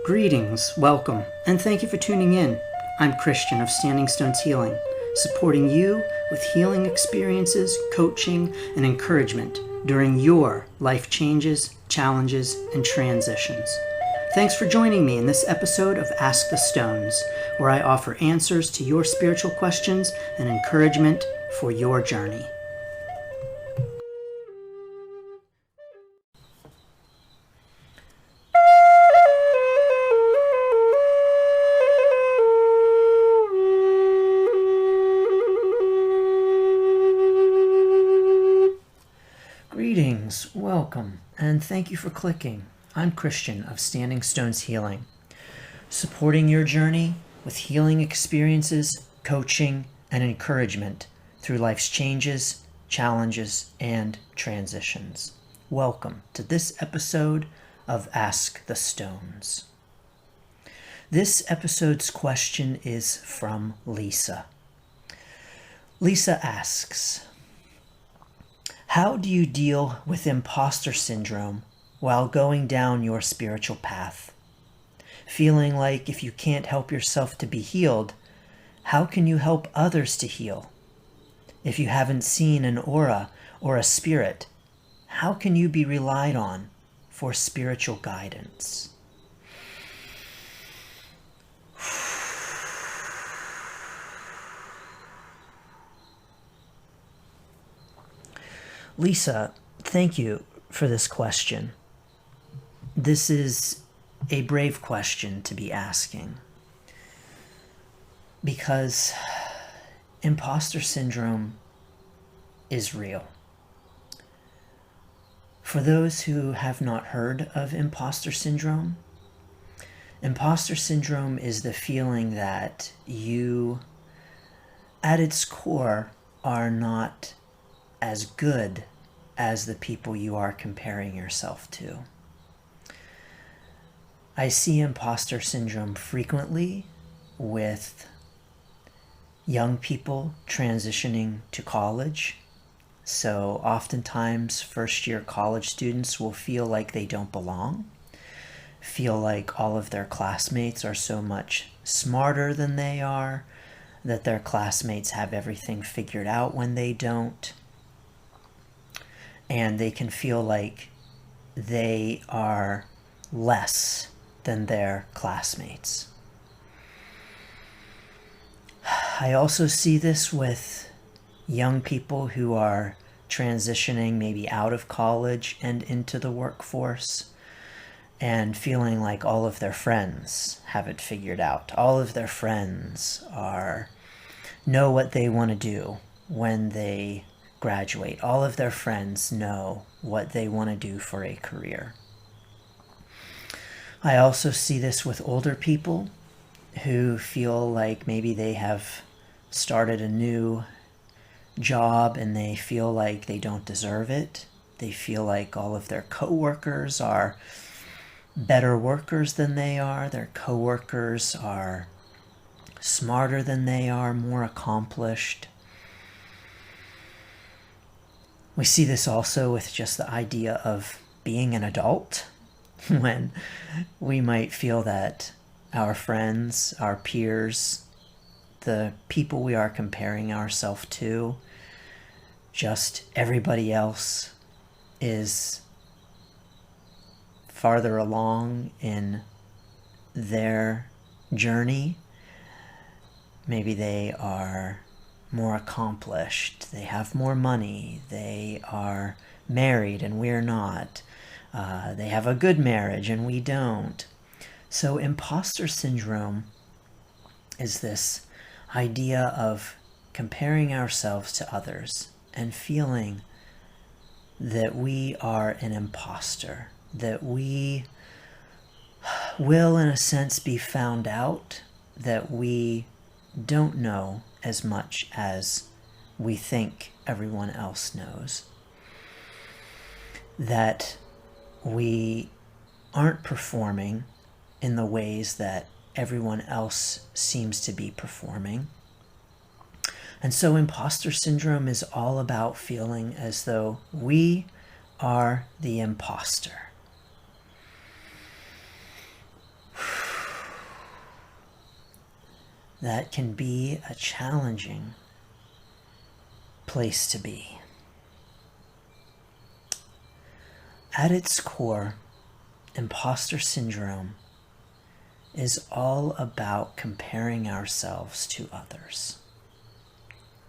Greetings, welcome, and thank you for tuning in. I'm Christian of Standing Stones Healing, supporting you with healing experiences, coaching, and encouragement during your life changes, challenges, and transitions. Thanks for joining me in this episode of Ask the Stones, where I offer answers to your spiritual questions and encouragement for your journey. Greetings, welcome, and thank you for clicking. I'm Christian of Standing Stones Healing, supporting your journey with healing experiences, coaching, and encouragement through life's changes, challenges, and transitions. Welcome to this episode of Ask the Stones. This episode's question is from Lisa. Lisa asks, how do you deal with imposter syndrome while going down your spiritual path? Feeling like if you can't help yourself to be healed, how can you help others to heal? If you haven't seen an aura or a spirit, how can you be relied on for spiritual guidance? Lisa, thank you for this question. This is a brave question to be asking because imposter syndrome is real. For those who have not heard of imposter syndrome is the feeling that you, at its core, are not as good as the people you are comparing yourself to. I see imposter syndrome frequently with young people transitioning to college. So oftentimes first-year college students will feel like they don't belong, feel like all of their classmates are so much smarter than they are, that their classmates have everything figured out when they don't. And they can feel like they are less than their classmates. I also see this with young people who are transitioning maybe out of college and into the workforce and feeling like all of their friends have it figured out. All of their friends know what they want to do when they graduate. All of their friends know what they want to do for a career. I also see this with older people who feel like maybe they have started a new job and they feel like they don't deserve it. They feel like all of their coworkers are better workers than they are. Their coworkers are smarter than they are, more accomplished. We see this also with just the idea of being an adult, when we might feel that our friends, our peers, the people we are comparing ourselves to, just everybody else is farther along in their journey. Maybe they are more accomplished, they have more money, they are married and we're not, they have a good marriage and we don't. So imposter syndrome is this idea of comparing ourselves to others and feeling that we are an imposter, that we will in a sense be found out, that we don't know as much as we think everyone else knows, that we aren't performing in the ways that everyone else seems to be performing. And so imposter syndrome is all about feeling as though we are the imposter. that can be a challenging place to be. At its core, imposter syndrome is all about comparing ourselves to others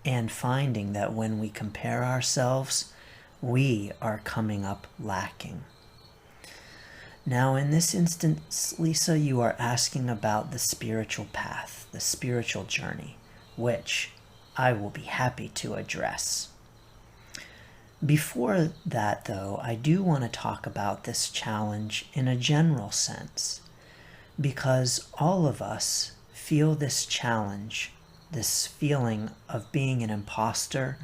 and finding that when we compare ourselves, we are coming up lacking. Now, in this instance, Lisa, you are asking about the spiritual path, the spiritual journey, which I will be happy to address. Before that, though, I do want to talk about this challenge in a general sense, because all of us feel this challenge, this feeling of being an imposter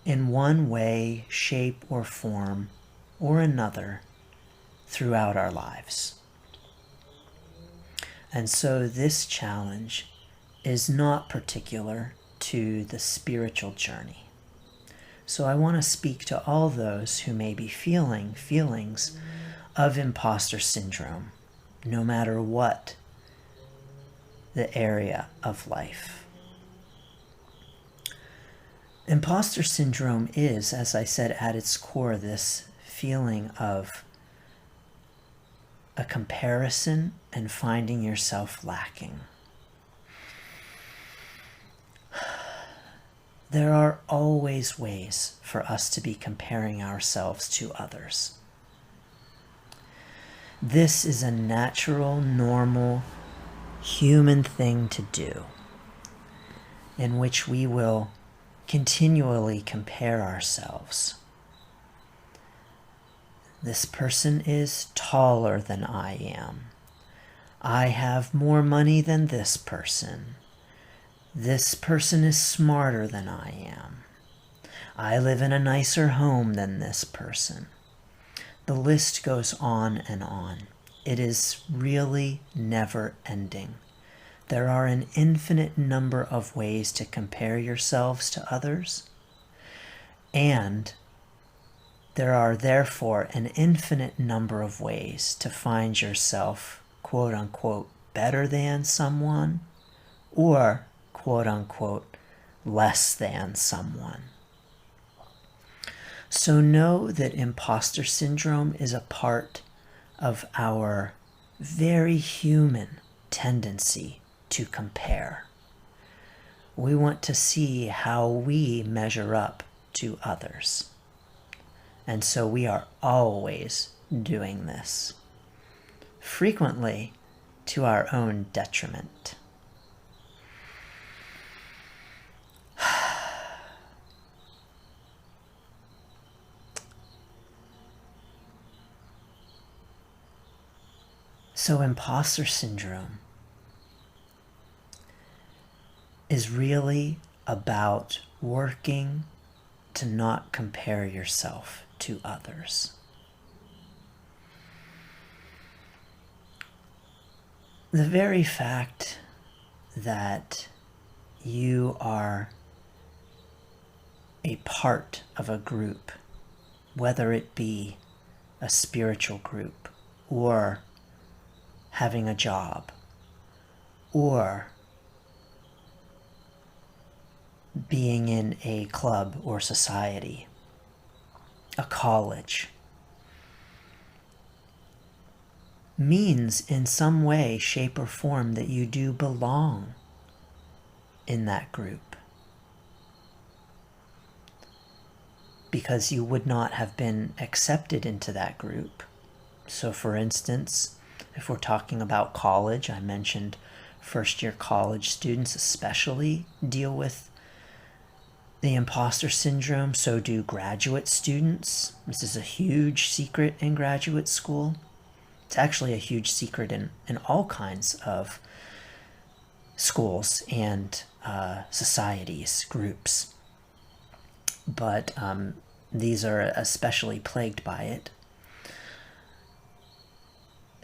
in one way, shape, or form, or another throughout our lives. And so this challenge is not particular to the spiritual journey. So I want to speak to all those who may be feeling feelings of imposter syndrome, no matter what the area of life. Imposter syndrome is, as I said, at its core, this feeling of a comparison and finding yourself lacking. There are always ways for us to be comparing ourselves to others. This is a natural, normal, human thing to do, in which we will continually compare ourselves. This person is taller than I am. I have more money than this person. This person is smarter than I am. I live in a nicer home than this person. The list goes on and on. It is really never ending. There are an infinite number of ways to compare yourselves to others, and there are therefore an infinite number of ways to find yourself, quote unquote, better than someone, or quote unquote, less than someone. So know that imposter syndrome is a part of our very human tendency to compare. We want to see how we measure up to others. And so we are always doing this, frequently to our own detriment. So imposter syndrome is really about working to not compare yourself to others. The very fact that you are a part of a group, whether it be a spiritual group or having a job or being in a club or society, a college, means in some way, shape, or form that you do belong in that group. Because you would not have been accepted into that group. So for instance, if we're talking about college, I mentioned first-year college students especially deal with the imposter syndrome. So do graduate students. This is a huge secret in graduate school. It's actually a huge secret in all kinds of schools and societies, groups. But these are especially plagued by it.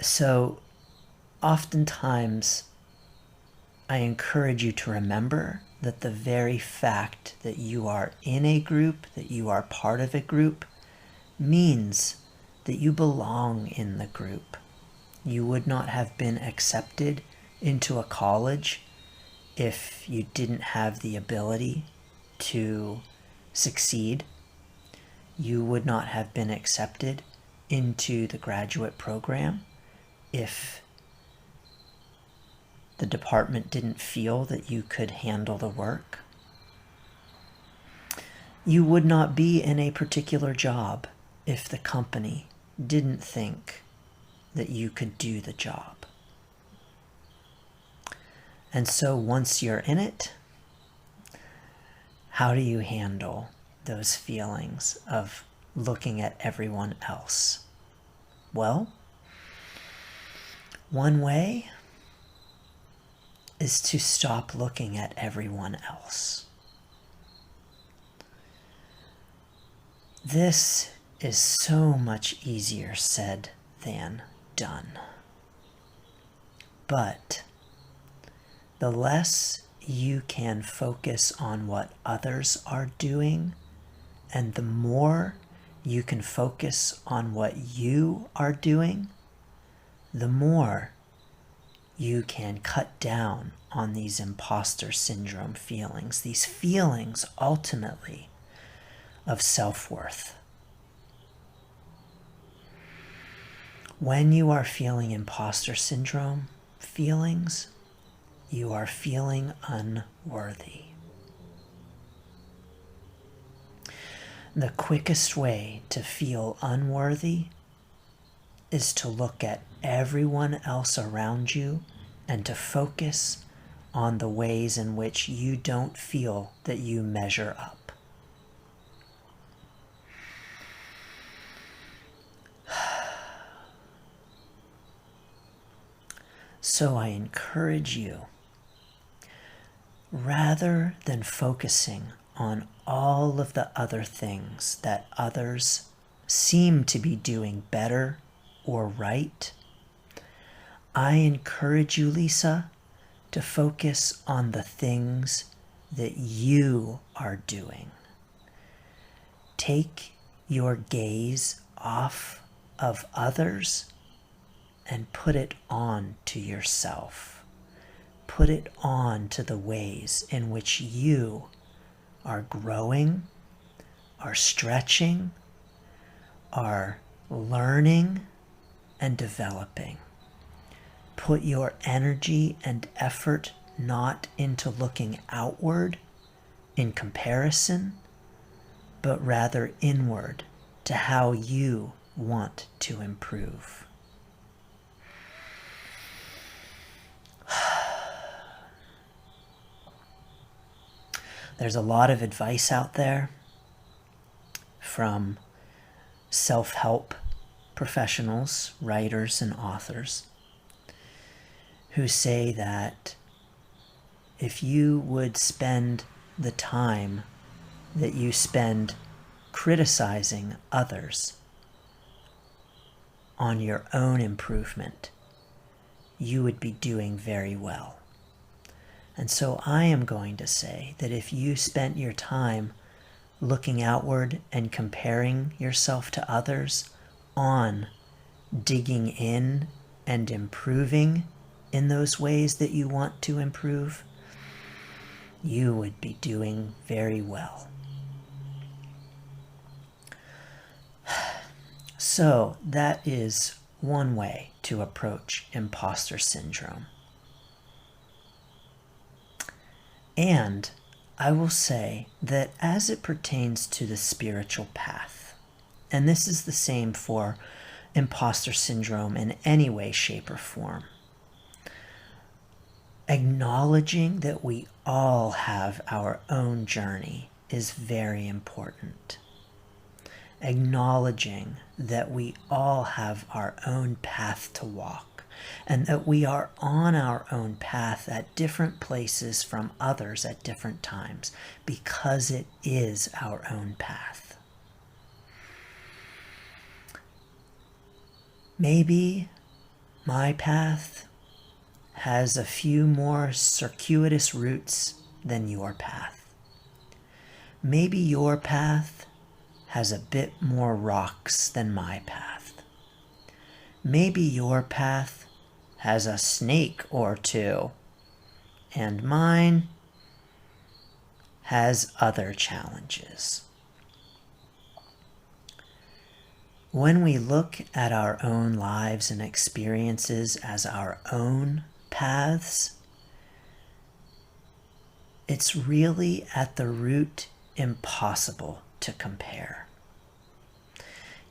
So oftentimes I encourage you to remember that the very fact that you are in a group, that you are part of a group, means that you belong in the group. You would not have been accepted into a college if you didn't have the ability to succeed, you would not have been accepted into the graduate program if the department didn't feel that you could handle the work. You would not be in a particular job if the company didn't think that you could do the job. And so once you're in it, how do you handle those feelings of looking at everyone else? Well, one way is to stop looking at everyone else. This is so much easier said than done. But the less you can focus on what others are doing, and the more you can focus on what you are doing, the more you can cut down on these imposter syndrome feelings, these feelings ultimately of self-worth. When you are feeling imposter syndrome feelings, you are feeling unworthy. The quickest way to feel unworthy is to look at everyone else around you and to focus on the ways in which you don't feel that you measure up. So I encourage you, rather than focusing on all of the other things that others seem to be doing better or right, I encourage you, Lisa, to focus on the things that you are doing. Take your gaze off of others and put it on to yourself. Put it on to the ways in which you are growing, are stretching, are learning and developing. Put your energy and effort not into looking outward in comparison, but rather inward to how you want to improve. There's a lot of advice out there from self-help professionals, writers, and authors who say that if you would spend the time that you spend criticizing others on your own improvement, you would be doing very well. And so I am going to say that if you spent your time looking outward and comparing yourself to others on digging in and improving in those ways that you want to improve, you would be doing very well. So that is one way to approach imposter syndrome. And I will say that as it pertains to the spiritual path, and this is the same for imposter syndrome in any way, shape, or form, acknowledging that we all have our own journey is very important. Acknowledging that we all have our own path to walk, and that we are on our own path at different places from others at different times, because it is our own path. Maybe my path has a few more circuitous routes than your path. Maybe your path has a bit more rocks than my path. Maybe your path has a snake or two and mine has other challenges. When we look at our own lives and experiences as our own paths, it's really at the root impossible to compare.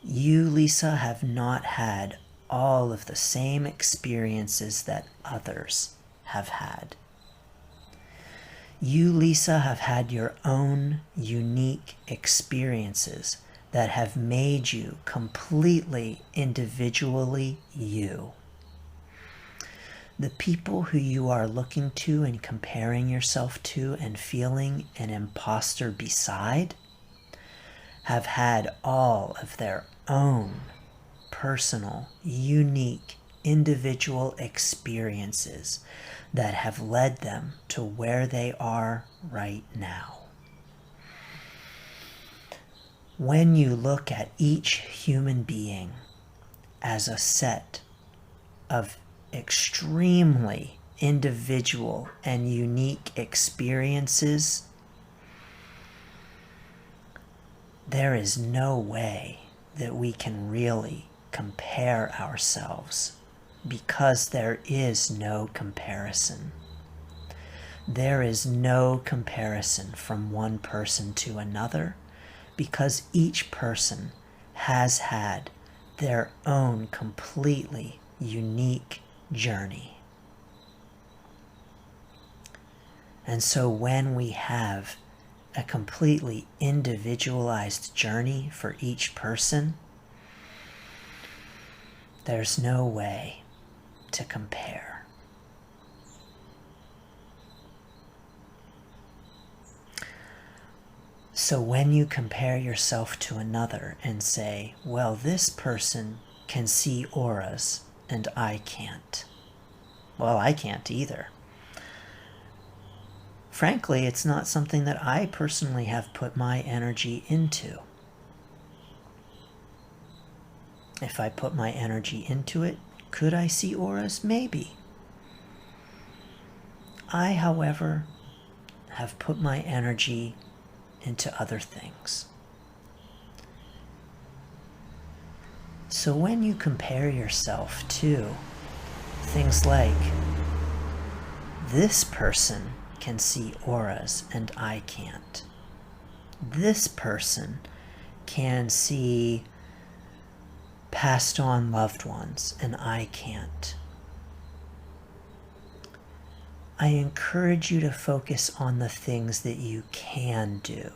You, Lisa, have not had all of the same experiences that others have had. You, Lisa, have had your own unique experiences that have made you completely individually you. The people who you are looking to and comparing yourself to and feeling an imposter beside have had all of their own personal, unique, individual experiences that have led them to where they are right now. When you look at each human being as a set of extremely individual and unique experiences, there is no way that we can really compare ourselves, because there is no comparison. There is no comparison from one person to another, because each person has had their own completely unique journey. And so when we have a completely individualized journey for each person, there's no way to compare. So when you compare yourself to another and say, well, this person can see auras and I can't. Well, I can't either. Frankly, it's not something that I personally have put my energy into. If I put my energy into it, could I see auras? Maybe. I, however, have put my energy into other things. So when you compare yourself to things like, this person can see auras and I can't. This person can see passed on loved ones and I can't. I encourage you to focus on the things that you can do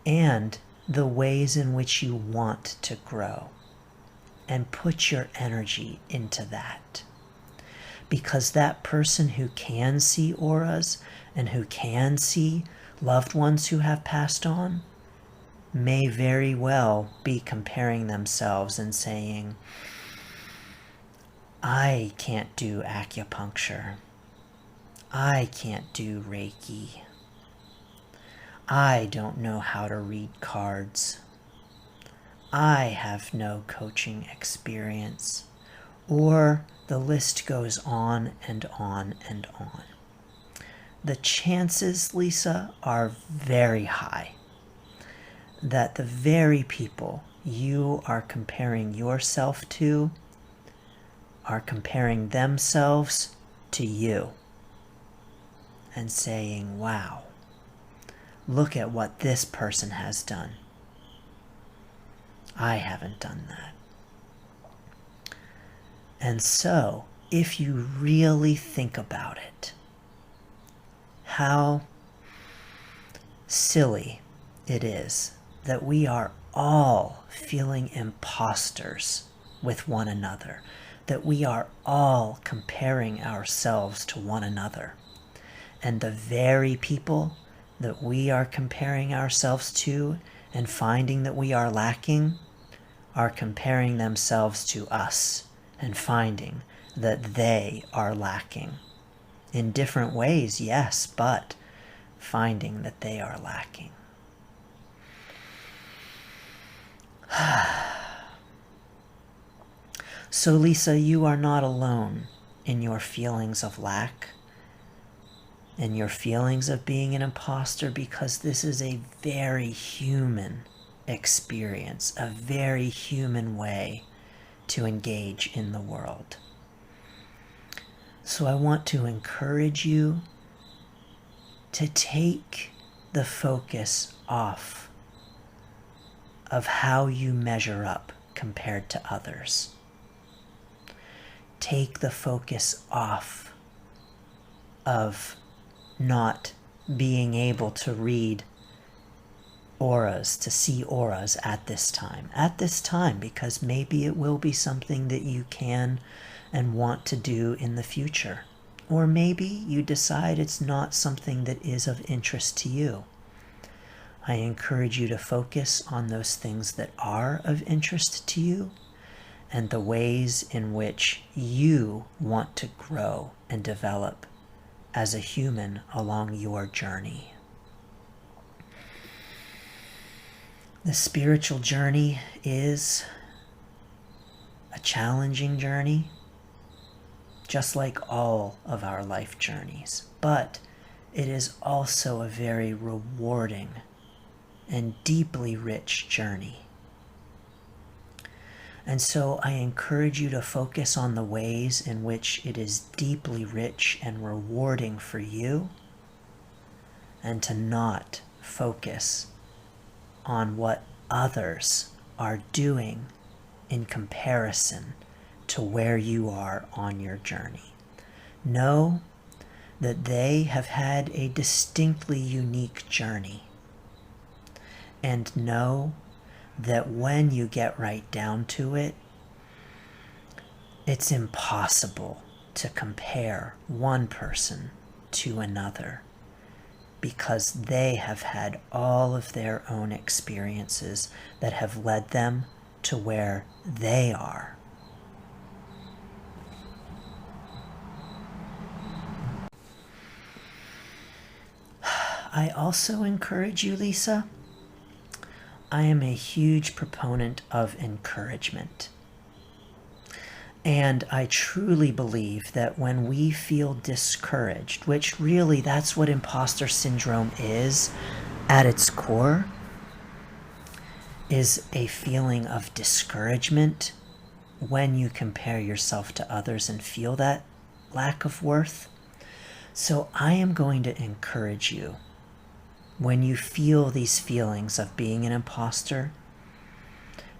and the ways in which you want to grow, and put your energy into that. Because that person who can see auras and who can see loved ones who have passed on may very well be comparing themselves and saying, I can't do acupuncture. I can't do Reiki. I don't know how to read cards. I have no coaching experience. Or the list goes on and on and on. The chances, Lisa, are very high that the very people you are comparing yourself to are comparing themselves to you and saying, wow, look at what this person has done. I haven't done that. And so, if you really think about it, how silly it is that we are all feeling imposters with one another, that we are all comparing ourselves to one another. And the very people that we are comparing ourselves to and finding that we are lacking are comparing themselves to us and finding that they are lacking. In different ways, yes, but finding that they are lacking. So Lisa, you are not alone in your feelings of lack. and your feelings of being an imposter, because this is a very human experience, a very human way to engage in the world. So I want to encourage you to take the focus off of how you measure up compared to others. Take the focus off of not being able to read auras, to see auras at this time. At this time, because maybe it will be something that you can and want to do in the future. Or maybe you decide it's not something that is of interest to you. I encourage you to focus on those things that are of interest to you and the ways in which you want to grow and develop as a human along your journey. The spiritual journey is a challenging journey, just like all of our life journeys, but it is also a very rewarding and deeply rich journey. And so I encourage you to focus on the ways in which it is deeply rich and rewarding for you, and to not focus on what others are doing in comparison to where you are on your journey. Know that they have had a distinctly unique journey, and know that when you get right down to it, it's impossible to compare one person to another, because they have had all of their own experiences that have led them to where they are. I also encourage you, Lisa. I am a huge proponent of encouragement. And I truly believe that when we feel discouraged, which really that's what imposter syndrome is at its core, is a feeling of discouragement when you compare yourself to others and feel that lack of worth. So I am going to encourage you, when you feel these feelings of being an imposter,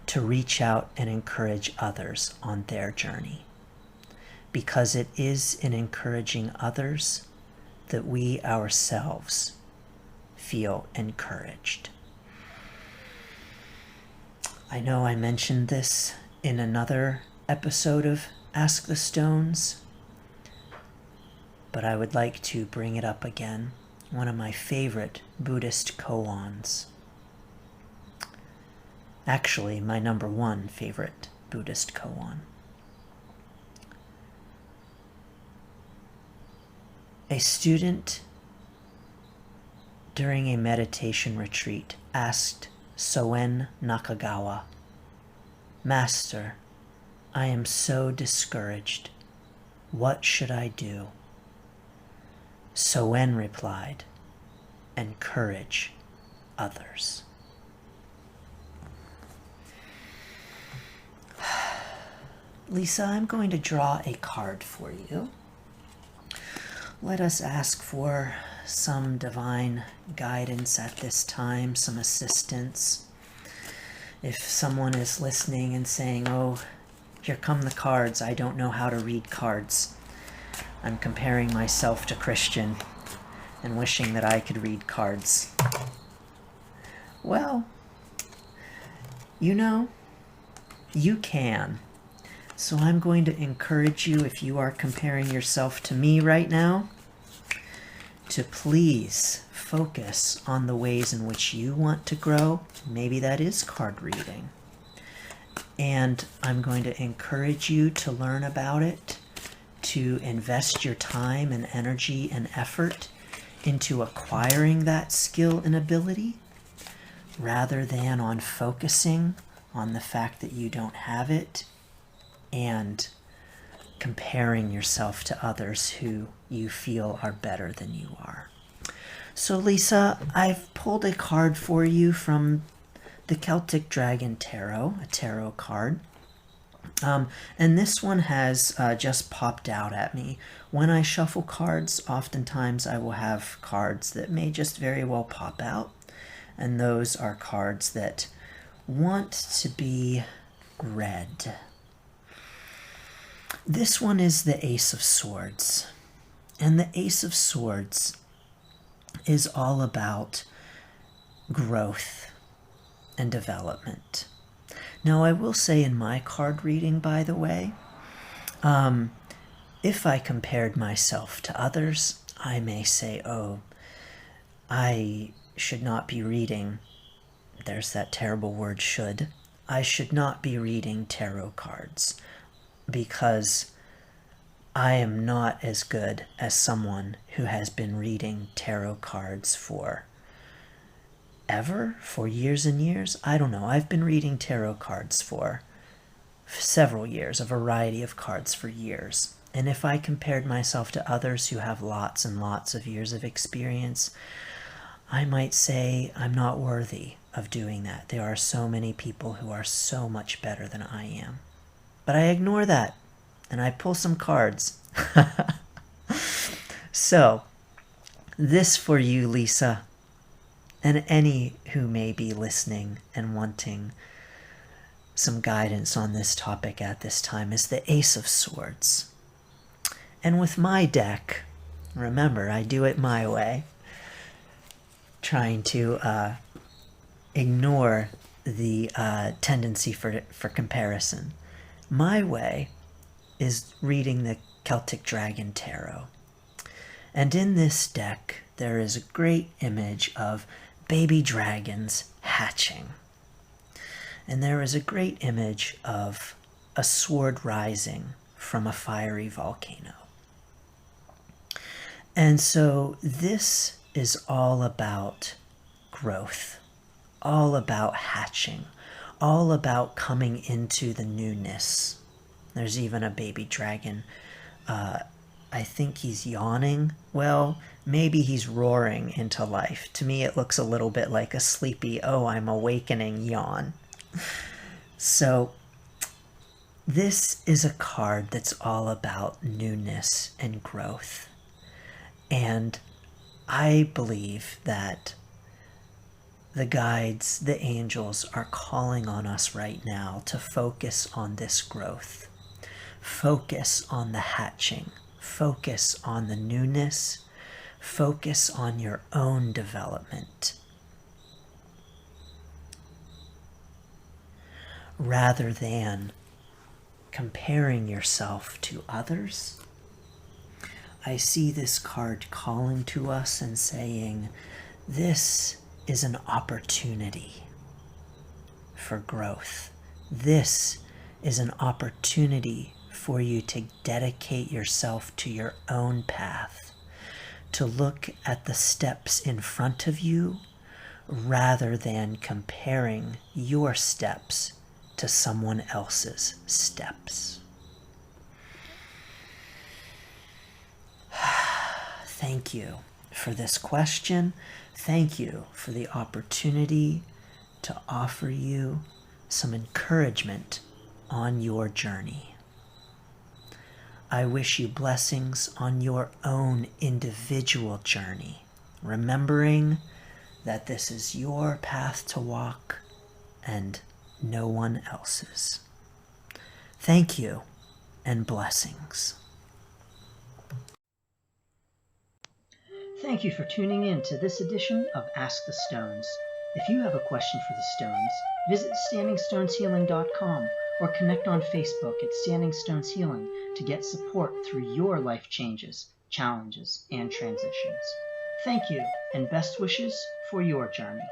to reach out and encourage others on their journey. Because it is in encouraging others that we ourselves feel encouraged. I know I mentioned this in another episode of Ask the Stones, but I would like to bring it up again. One of my favorite Buddhist koans. Actually, my number one favorite Buddhist koan. A student during a meditation retreat asked Soen Nakagawa, "Master, I am so discouraged. What should I do?" Soen replied, "Encourage others." Lisa, I'm going to draw a card for you. Let us ask for some divine guidance at this time, some assistance. If someone is listening and saying, "Oh, here come the cards, I don't know how to read cards," I'm comparing myself to Christian and wishing that I could read cards. Well, you know, you can. So I'm going to encourage you, if you are comparing yourself to me right now, to please focus on the ways in which you want to grow. Maybe that is card reading. And I'm going to encourage you to learn about it, to invest your time and energy and effort into acquiring that skill and ability, rather than on focusing on the fact that you don't have it and comparing yourself to others who you feel are better than you are. So Lisa, I've pulled a card for you from the Celtic Dragon Tarot, a tarot card. And this one has just popped out at me. When I shuffle cards, oftentimes I will have cards that may just very well pop out. And those are cards that want to be read. This one is the Ace of Swords. And the Ace of Swords is all about growth and development. Now, I will say in my card reading, by the way, if I compared myself to others, I may say, oh, I should not be reading, there's that terrible word should, I should not be reading tarot cards because I am not as good as someone who has been reading tarot cards for years and years. I don't know. I've been reading tarot cards for several years, a variety of cards for years. And if I compared myself to others who have lots and lots of years of experience, I might say I'm not worthy of doing that. There are so many people who are so much better than I am. But I ignore that and I pull some cards. So, this for you, Lisa, and any who may be listening and wanting some guidance on this topic at this time, is the Ace of Swords. And with my deck, remember, I do it my way, trying to ignore the tendency for comparison. My way is reading the Celtic Dragon Tarot. And in this deck, there is a great image of baby dragons hatching. And there is a great image of a sword rising from a fiery volcano. And so this is all about growth, all about hatching, all about coming into the newness. There's even a baby dragon. I think he's yawning. Well, maybe he's roaring into life. To me, it looks a little bit like a sleepy, oh, I'm awakening yawn. So this is a card that's all about newness and growth. And I believe that the guides, the angels, are calling on us right now to focus on this growth. Focus on the hatching. Focus on the newness. Focus on your own development, rather than comparing yourself to others. I see this card calling to us and saying, this is an opportunity for growth. This is an opportunity for you to dedicate yourself to your own path, to look at the steps in front of you rather than comparing your steps to someone else's steps. Thank you for this question. Thank you for the opportunity to offer you some encouragement on your journey. I wish you blessings on your own individual journey, remembering that this is your path to walk and no one else's. Thank you and blessings. Thank you for tuning in to this edition of Ask the Stones. If you have a question for the Stones, visit standingstoneshealing.com or connect on Facebook at Standing Stones Healing to get support through your life changes, challenges, and transitions. Thank you, and best wishes for your journey.